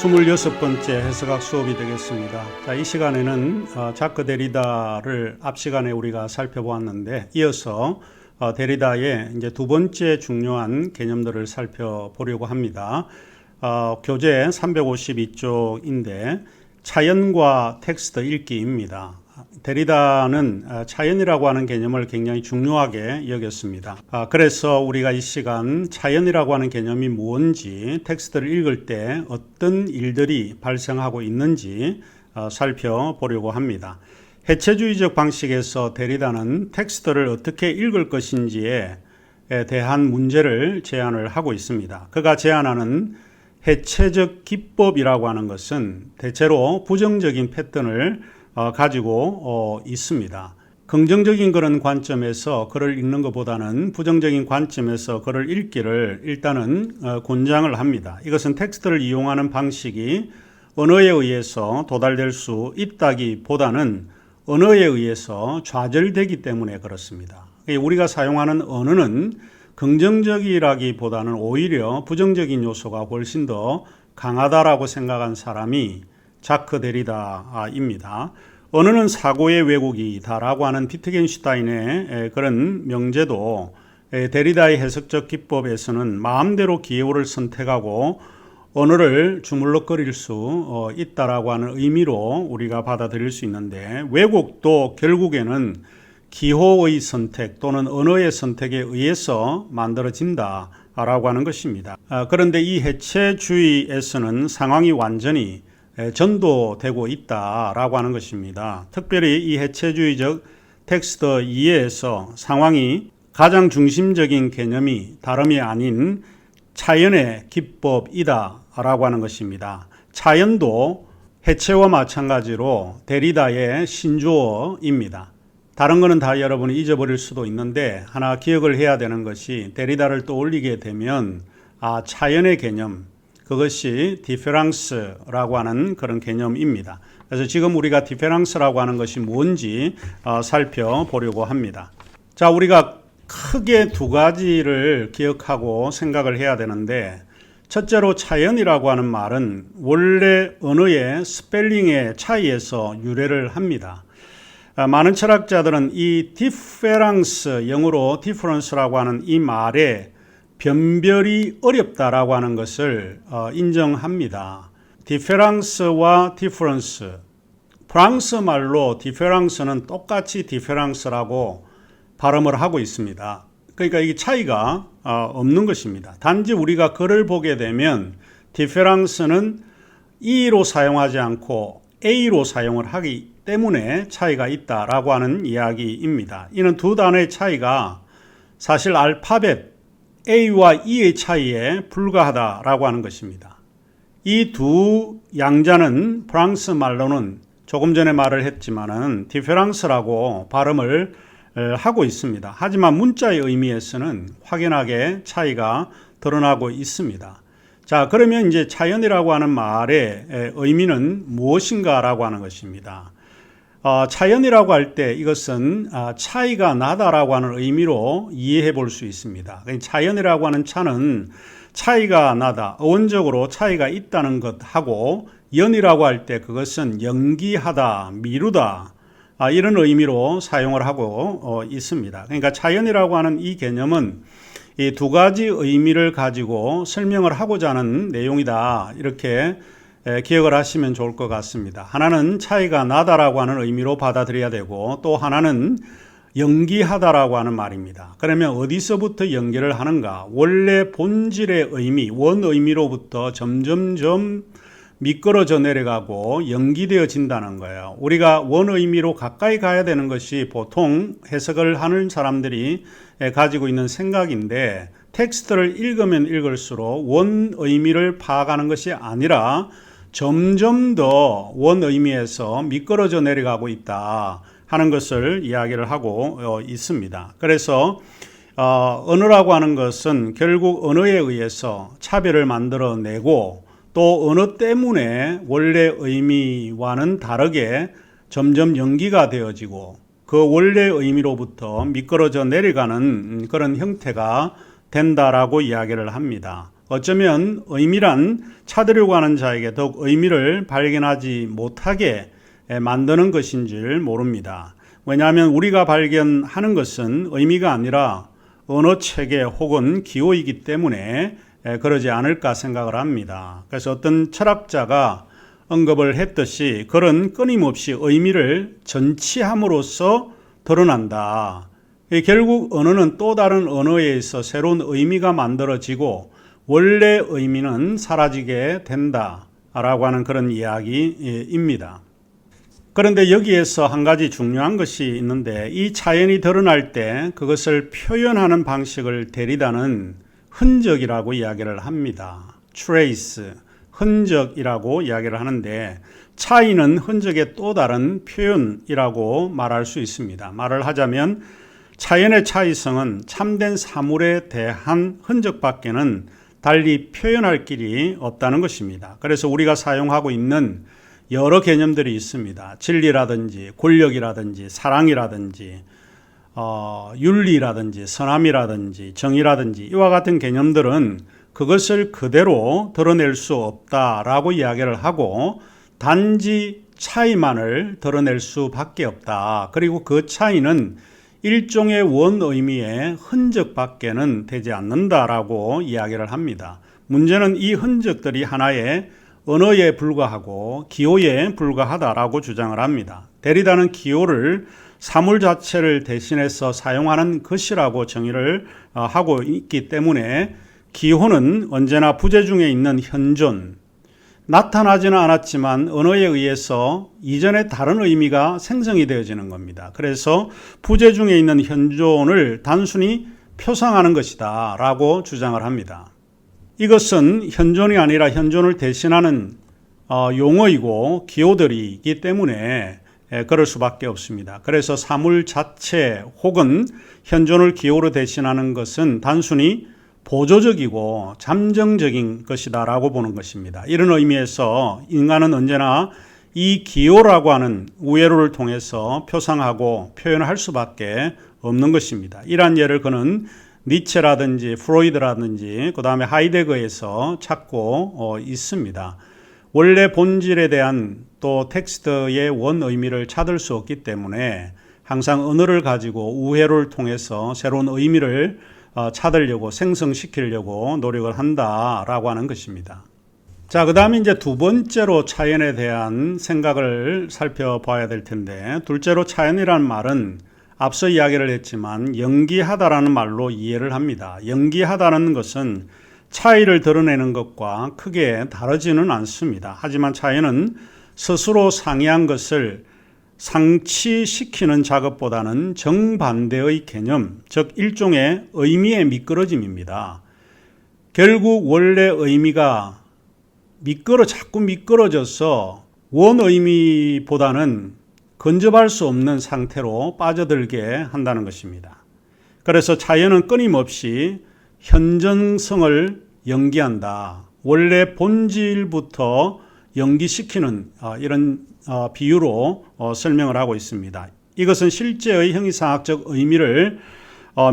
26번째 해석학 수업이 되겠습니다. 자, 이 시간에는 자크 데리다를 앞 시간에 우리가 살펴보았는데 이어서 데리다의 이제 두 번째 중요한 개념들을 살펴보려고 합니다. 교재 352쪽인데 차연과 텍스트 읽기입니다. 데리다는 차연이라고 하는 개념을 굉장히 중요하게 여겼습니다. 그래서 우리가 이 시간 차연이라고 하는 개념이 무엇인지, 텍스트를 읽을 때 어떤 일들이 발생하고 있는지 살펴보려고 합니다. 해체주의적 방식에서 데리다는 텍스트를 어떻게 읽을 것인지에 대한 문제를 제안을 하고 있습니다. 그가 제안하는 해체적 기법이라고 하는 것은 대체로 부정적인 패턴을 가지고 있습니다. 긍정적인 그런 관점에서 글을 읽는 것보다는 부정적인 관점에서 글을 읽기를 일단은 권장을 합니다. 이것은 텍스트를 이용하는 방식이 언어에 의해서 도달될 수 있다기보다는 언어에 의해서 좌절되기 때문에 그렇습니다. 우리가 사용하는 언어는 긍정적이라기보다는 오히려 부정적인 요소가 훨씬 더 강하다라고 생각한 사람이 자크 데리다입니다. 언어는 사고의 왜곡이다라고 하는 비트겐슈타인의 그런 명제도 데리다의 해석적 기법에서는 마음대로 기호를 선택하고 언어를 주물럭거릴 수 있다라고 하는 의미로 우리가 받아들일 수 있는데, 왜곡도 결국에는 기호의 선택 또는 언어의 선택에 의해서 만들어진다라고 하는 것입니다. 그런데 이 해체주의에서는 상황이 완전히 전도되고 있다라고 하는 것입니다. 특별히 이 해체주의적 텍스트 이해에서 상황이 가장 중심적인 개념이 다름이 아닌 차연의 기법이다라고 하는 것입니다. 차연도 해체와 마찬가지로 데리다의 신조어입니다. 다른 거는 다 여러분이 잊어버릴 수도 있는데 하나 기억을 해야 되는 것이, 데리다를 떠올리게 되면 차연의 개념, 그것이 디페랑스라고 하는 그런 개념입니다. 그래서 지금 우리가 디페랑스라고 하는 것이 뭔지 살펴보려고 합니다. 자, 우리가 크게 두 가지를 기억하고 생각을 해야 되는데, 첫째로 차연이라고 하는 말은 원래 언어의 스펠링의 차이에서 유래를 합니다. 많은 철학자들은 이 디페랑스, 영어로 디퍼런스라고 하는 이 말에 변별이 어렵다라고 하는 것을 인정합니다. 디페랑스와 디퍼런스, 프랑스 말로 디페랑스는 똑같이 디페랑스라고 발음을 하고 있습니다. 그러니까 이 차이가 없는 것입니다. 단지 우리가 글을 보게 되면 디페랑스는 E로 사용하지 않고 A로 사용을 하기 때문에 차이가 있다라고 하는 이야기입니다. 이는 두 단어의 차이가 사실 알파벳 A와 E의 차이에 불과하다라고 하는 것입니다. 이 두 양자는 프랑스 말로는 조금 전에 말을 했지만은 디페랑스라고 발음을 하고 있습니다. 하지만 문자의 의미에서는 확연하게 차이가 드러나고 있습니다. 자, 그러면 이제 차연이라고 하는 말의 의미는 무엇인가라고 하는 것입니다. 차연이라고 할 때 이것은 차이가 나다라고 하는 의미로 이해해 볼 수 있습니다. 차연이라고 하는 차는 차이가 나다, 어원적으로 차이가 있다는 것하고, 연이라고 할 때 그것은 연기하다, 미루다, 이런 의미로 사용을 하고 있습니다. 그러니까 차연이라고 하는 이 개념은 이 두 가지 의미를 가지고 설명을 하고자 하는 내용이다, 이렇게 기억을 하시면 좋을 것 같습니다. 하나는 차이가 나다라고 하는 의미로 받아들여야 되고, 또 하나는 연기하다라고 하는 말입니다. 그러면 어디서부터 연기를 하는가? 원래 본질의 의미, 원 의미로부터 점점점 미끄러져 내려가고 연기되어진다는 거예요. 우리가 원 의미로 가까이 가야 되는 것이 보통 해석을 하는 사람들이 가지고 있는 생각인데, 텍스트를 읽으면 읽을수록 원 의미를 파악하는 것이 아니라 점점 더 원 의미에서 미끄러져 내려가고 있다 하는 것을 이야기를 하고 있습니다. 그래서 언어라고 하는 것은 결국 언어에 의해서 차별을 만들어내고, 또 언어 때문에 원래 의미와는 다르게 점점 연기가 되어지고 그 원래 의미로부터 미끄러져 내려가는 그런 형태가 된다라고 이야기를 합니다. 어쩌면 의미란 찾으려고 하는 자에게 더욱 의미를 발견하지 못하게 만드는 것인 줄 모릅니다. 왜냐하면 우리가 발견하는 것은 의미가 아니라 언어 체계 혹은 기호이기 때문에 그러지 않을까 생각을 합니다. 그래서 어떤 철학자가 언급을 했듯이 글은 끊임없이 의미를 전치함으로써 드러난다. 결국 언어는 또 다른 언어에 의해서 새로운 의미가 만들어지고 원래 의미는 사라지게 된다라고 하는 그런 이야기입니다. 그런데 여기에서 한 가지 중요한 것이 있는데 이 차이가 드러날 때 그것을 표현하는 방식을 데리다는 흔적이라고 이야기를 합니다. trace, 흔적이라고 이야기를 하는데 차이는 흔적의 또 다른 표현이라고 말할 수 있습니다. 말을 하자면 차이의 차이성은 참된 사물에 대한 흔적밖에는 달리 표현할 길이 없다는 것입니다. 그래서 우리가 사용하고 있는 여러 개념들이 있습니다. 진리라든지 권력이라든지 사랑이라든지 윤리라든지 선함이라든지 정의라든지 이와 같은 개념들은 그것을 그대로 드러낼 수 없다라고 이야기를 하고 단지 차이만을 드러낼 수밖에 없다. 그리고 그 차이는 일종의 원의미의 흔적밖에는 되지 않는다라고 이야기를 합니다. 문제는 이 흔적들이 하나의 언어에 불과하고 기호에 불과하다라고 주장을 합니다. 데리다는 기호를 사물 자체를 대신해서 사용하는 것이라고 정의를 하고 있기 때문에 기호는 언제나 부재 중에 있는 현존, 나타나지는 않았지만 언어에 의해서 이전에 다른 의미가 생성이 되어지는 겁니다. 그래서 부재 중에 있는 현존을 단순히 표상하는 것이다 라고 주장을 합니다. 이것은 현존이 아니라 현존을 대신하는 용어이고 기호들이기 때문에 그럴 수밖에 없습니다. 그래서 사물 자체 혹은 현존을 기호로 대신하는 것은 단순히 보조적이고 잠정적인 것이다 라고 보는 것입니다. 이런 의미에서 인간은 언제나 이 기호라고 하는 우회로를 통해서 표상하고 표현할 수밖에 없는 것입니다. 이러한 예를 그는 니체라든지 프로이드라든지 그 다음에 하이데거에서 찾고 있습니다. 원래 본질에 대한 또 텍스트의 원 의미를 찾을 수 없기 때문에 항상 언어를 가지고 우회로를 통해서 새로운 의미를 찾으려고 생성시키려고 노력을 한다라고 하는 것입니다. 자, 그 다음에 이제 두 번째로 차연에 대한 생각을 살펴봐야 될 텐데, 둘째로 차연이라는 말은 앞서 이야기를 했지만 연기하다라는 말로 이해를 합니다. 연기하다는 것은 차이를 드러내는 것과 크게 다르지는 않습니다. 하지만 차이는 스스로 상이한 것을 상치시키는 작업보다는 정반대의 개념, 즉 일종의 의미의 미끄러짐입니다. 결국 원래 의미가 자꾸 미끄러져서 원 의미보다는 근접할 수 없는 상태로 빠져들게 한다는 것입니다. 그래서 차연은 끊임없이 현전성을 연기한다. 원래 본질부터 연기시키는 이런 비유로 설명을 하고 있습니다. 이것은 실제의 형이상학적 의미를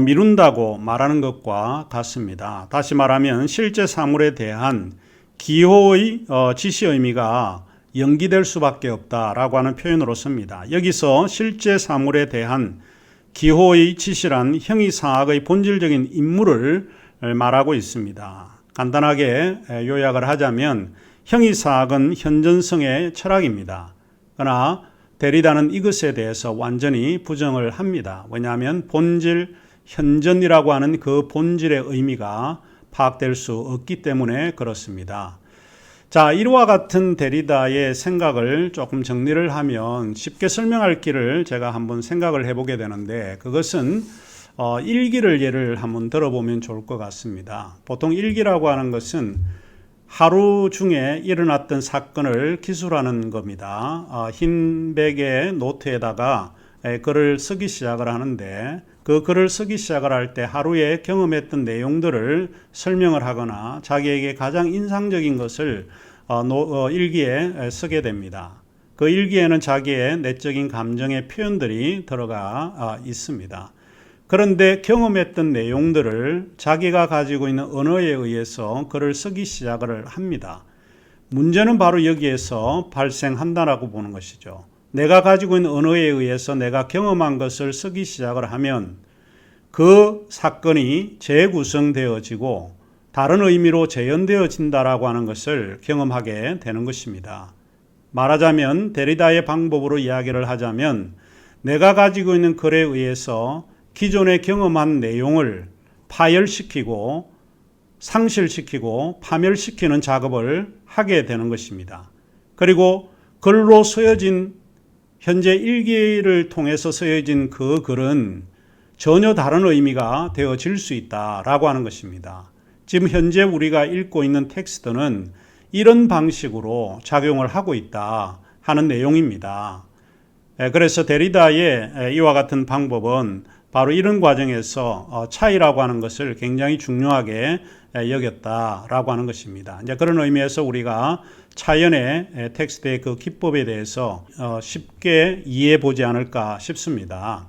미룬다고 말하는 것과 같습니다. 다시 말하면 실제 사물에 대한 기호의 지시 의미가 연기될 수밖에 없다라고 하는 표현으로 씁니다. 여기서 실제 사물에 대한 기호의 지시란 형이상학의 본질적인 임무를 말하고 있습니다. 간단하게 요약을 하자면 형이상학은 현전성의 철학입니다. 그러나 데리다는 이것에 대해서 완전히 부정을 합니다. 왜냐하면 본질, 현전이라고 하는 그 본질의 의미가 파악될 수 없기 때문에 그렇습니다. 자, 이와 같은 데리다의 생각을 조금 정리를 하면 쉽게 설명할 길을 제가 한번 생각을 해보게 되는데, 그것은 일기를 예를 한번 들어보면 좋을 것 같습니다. 보통 일기라고 하는 것은 하루 중에 일어났던 사건을 기술하는 겁니다. 흰 백의 노트에다가 글을 쓰기 시작을 하는데, 그 글을 쓰기 시작을 할 때 하루에 경험했던 내용들을 설명을 하거나 자기에게 가장 인상적인 것을 일기에 쓰게 됩니다. 그 일기에는 자기의 내적인 감정의 표현들이 들어가 있습니다. 그런데 경험했던 내용들을 자기가 가지고 있는 언어에 의해서 글을 쓰기 시작을 합니다. 문제는 바로 여기에서 발생한다라고 보는 것이죠. 내가 가지고 있는 언어에 의해서 내가 경험한 것을 쓰기 시작을 하면 그 사건이 재구성되어지고 다른 의미로 재현되어진다라고 하는 것을 경험하게 되는 것입니다. 말하자면 데리다의 방법으로 이야기를 하자면 내가 가지고 있는 글에 의해서 기존에 경험한 내용을 파열시키고 상실시키고 파멸시키는 작업을 하게 되는 것입니다. 그리고 글로 쓰여진 현재 일기를 통해서 쓰여진 그 글은 전혀 다른 의미가 되어질 수 있다라고 하는 것입니다. 지금 현재 우리가 읽고 있는 텍스트는 이런 방식으로 작용을 하고 있다 하는 내용입니다. 그래서 데리다의 이와 같은 방법은 바로 이런 과정에서 차이라고 하는 것을 굉장히 중요하게 여겼다라고 하는 것입니다. 이제 그런 의미에서 우리가 차연의 텍스트의 그 기법에 대해서 쉽게 이해해 보지 않을까 싶습니다.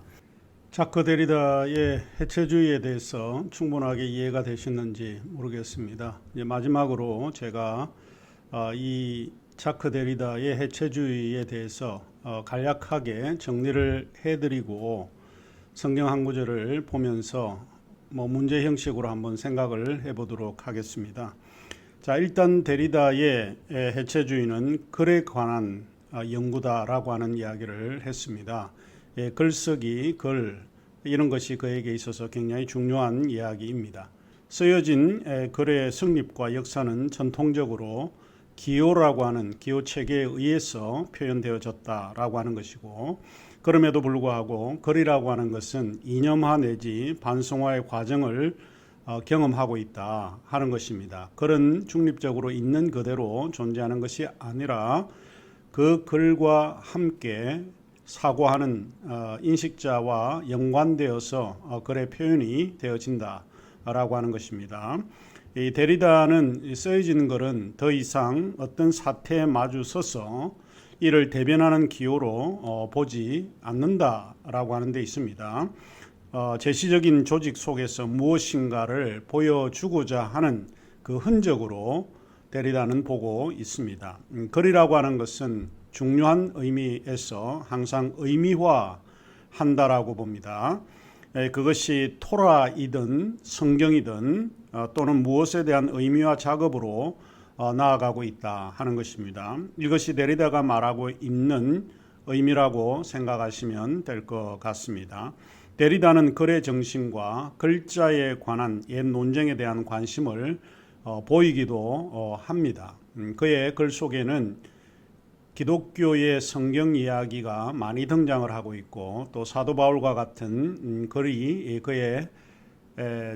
자크 데리다의 해체주의에 대해서 충분하게 이해가 되셨는지 모르겠습니다. 이제 마지막으로 제가 이 자크 데리다의 해체주의에 대해서 간략하게 정리를 해드리고 성경 한 구절을 보면서 문제 형식으로 한번 생각을 해보도록 하겠습니다. 자, 일단 데리다의 해체주의는 글에 관한 연구다라고 하는 이야기를 했습니다. 글쓰기, 글 이런 것이 그에게 있어서 굉장히 중요한 이야기입니다. 쓰여진 글의 성립과 역사는 전통적으로 기호라고 하는 기호 체계에 의해서 표현되어졌다라고 하는 것이고, 그럼에도 불구하고 글이라고 하는 것은 이념화 내지 반성화의 과정을 경험하고 있다 하는 것입니다. 글은 중립적으로 있는 그대로 존재하는 것이 아니라 그 글과 함께 사고하는 인식자와 연관되어서 글의 표현이 되어진다라고 하는 것입니다. 이 데리다는 쓰여지는 글은 더 이상 어떤 사태에 마주 서서 이를 대변하는 기호로 보지 않는다라고 하는 데 있습니다. 제시적인 조직 속에서 무엇인가를 보여주고자 하는 그 흔적으로 데리다는 보고 있습니다. 글이라고 하는 것은 중요한 의미에서 항상 의미화한다라고 봅니다. 그것이 토라이든 성경이든 또는 무엇에 대한 의미화 작업으로 나아가고 있다 하는 것입니다. 이것이 데리다가 말하고 있는 의미라고 생각하시면 될 것 같습니다. 데리다는 글의 정신과 글자에 관한 옛 논쟁에 대한 관심을 보이기도 합니다. 그의 글 속에는 기독교의 성경 이야기가 많이 등장을 하고 있고 또 사도 바울과 같은 글이 그의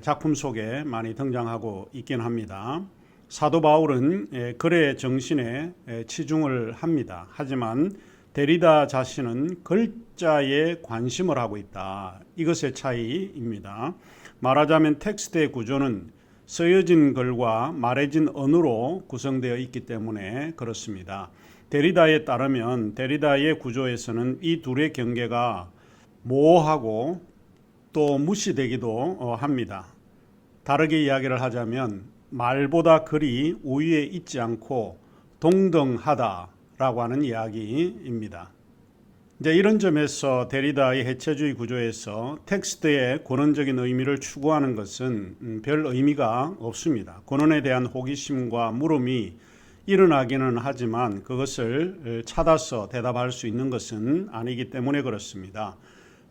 작품 속에 많이 등장하고 있긴 합니다. 사도 바울은 글의 정신에 치중을 합니다. 하지만 데리다 자신은 글자에 관심을 하고 있다. 이것의 차이입니다. 말하자면 텍스트의 구조는 쓰여진 글과 말해진 언어로 구성되어 있기 때문에 그렇습니다. 데리다에 따르면 데리다의 구조에서는 이 둘의 경계가 모호하고 또 무시되기도 합니다. 다르게 이야기를 하자면 말보다 글이 우위에 있지 않고 동등하다라고 하는 이야기입니다. 이제 이런 점에서 데리다의 해체주의 구조에서 텍스트의 권원적인 의미를 추구하는 것은 별 의미가 없습니다. 권원에 대한 호기심과 물음이 일어나기는 하지만 그것을 찾아서 대답할 수 있는 것은 아니기 때문에 그렇습니다.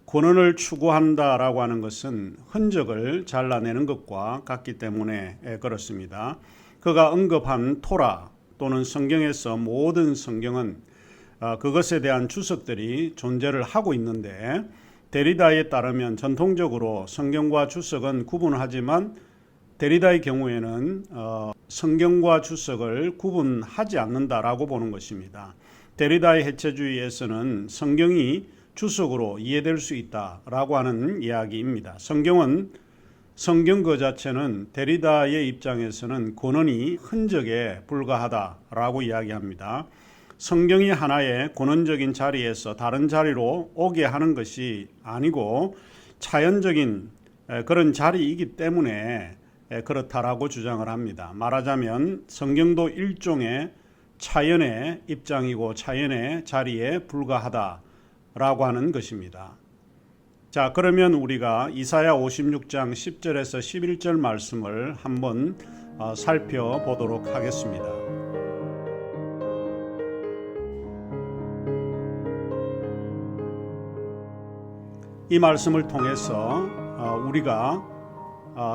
권원을 추구한다라고 하는 것은 흔적을 잘라내는 것과 같기 때문에 그렇습니다. 그가 언급한 토라 또는 성경에서 모든 성경은 그것에 대한 주석들이 존재를 하고 있는데 데리다에 따르면 전통적으로 성경과 주석은 구분하지만 데리다의 경우에는 성경과 주석을 구분하지 않는다라고 보는 것입니다. 데리다의 해체주의에서는 성경이 주석으로 이해될 수 있다라고 하는 이야기입니다. 성경 그 자체는 데리다의 입장에서는 권원이 흔적에 불과하다라고 이야기합니다. 성경이 하나의 권원적인 자리에서 다른 자리로 오게 하는 것이 아니고 자연적인 그런 자리이기 때문에 그렇다라고 주장을 합니다. 말하자면 성경도 일종의 자연의 입장이고 자연의 자리에 불과하다라고 하는 것입니다. 자, 그러면 우리가 이사야 56장 10절에서 11절 말씀을 한번 살펴보도록 하겠습니다. 이 말씀을 통해서 우리가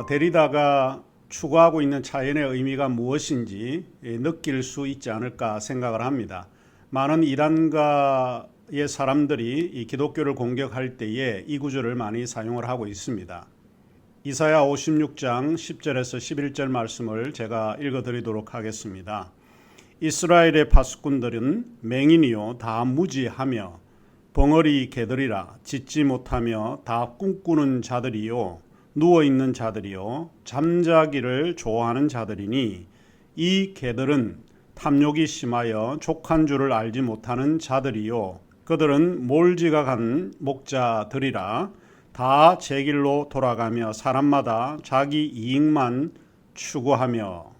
데리다가 추구하고 있는 자연의 의미가 무엇인지 느낄 수 있지 않을까 생각을 합니다. 많은 이단가의 사람들이 이 기독교를 공격할 때에 이 구절을 많이 사용을 하고 있습니다. 이사야 56장 10절에서 11절 말씀을 제가 읽어드리도록 하겠습니다. 이스라엘의 파수꾼들은 맹인이요 다 무지하며 벙어리 개들이라 짖지 못하며 다 꿈꾸는 자들이요 누워있는 자들이요 잠자기를 좋아하는 자들이니 이 개들은 탐욕이 심하여 족한 줄을 알지 못하는 자들이요 그들은 몰지각한 목자들이라 다 제 길로 돌아가며 사람마다 자기 이익만 추구하며.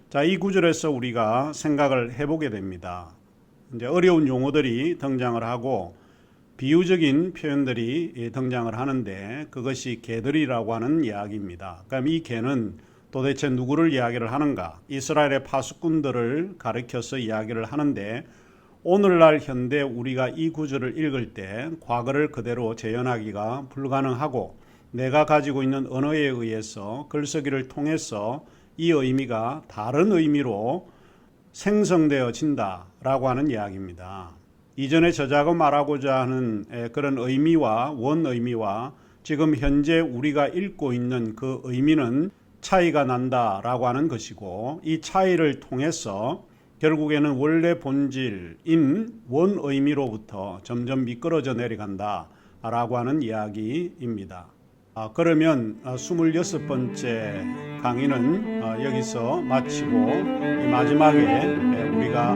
자, 이 구절에서 우리가 생각을 해보게 됩니다. 이제 어려운 용어들이 등장을 하고 비유적인 표현들이 등장을 하는데 그것이 개들이라고 하는 이야기입니다. 그럼 이 개는 도대체 누구를 이야기를 하는가? 이스라엘의 파수꾼들을 가리켜서 이야기를 하는데 오늘날 현대 우리가 이 구절을 읽을 때 과거를 그대로 재현하기가 불가능하고 내가 가지고 있는 언어에 의해서 글쓰기를 통해서 이 의미가 다른 의미로 생성되어진다라고 하는 이야기입니다. 이전에 저자가 말하고자 하는 그런 의미와 원 의미와 지금 현재 우리가 읽고 있는 그 의미는 차이가 난다라고 하는 것이고 이 차이를 통해서 결국에는 원래 본질인 원 의미로부터 점점 미끄러져 내려간다라고 하는 이야기입니다. 그러면 26번째 강의는 여기서 마치고 마지막에 우리가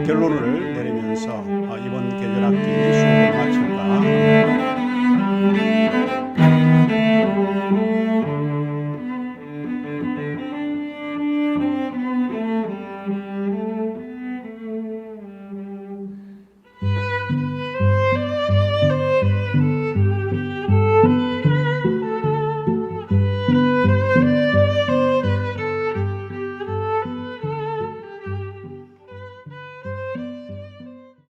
결론을 내리면서 이번 계절학기 수업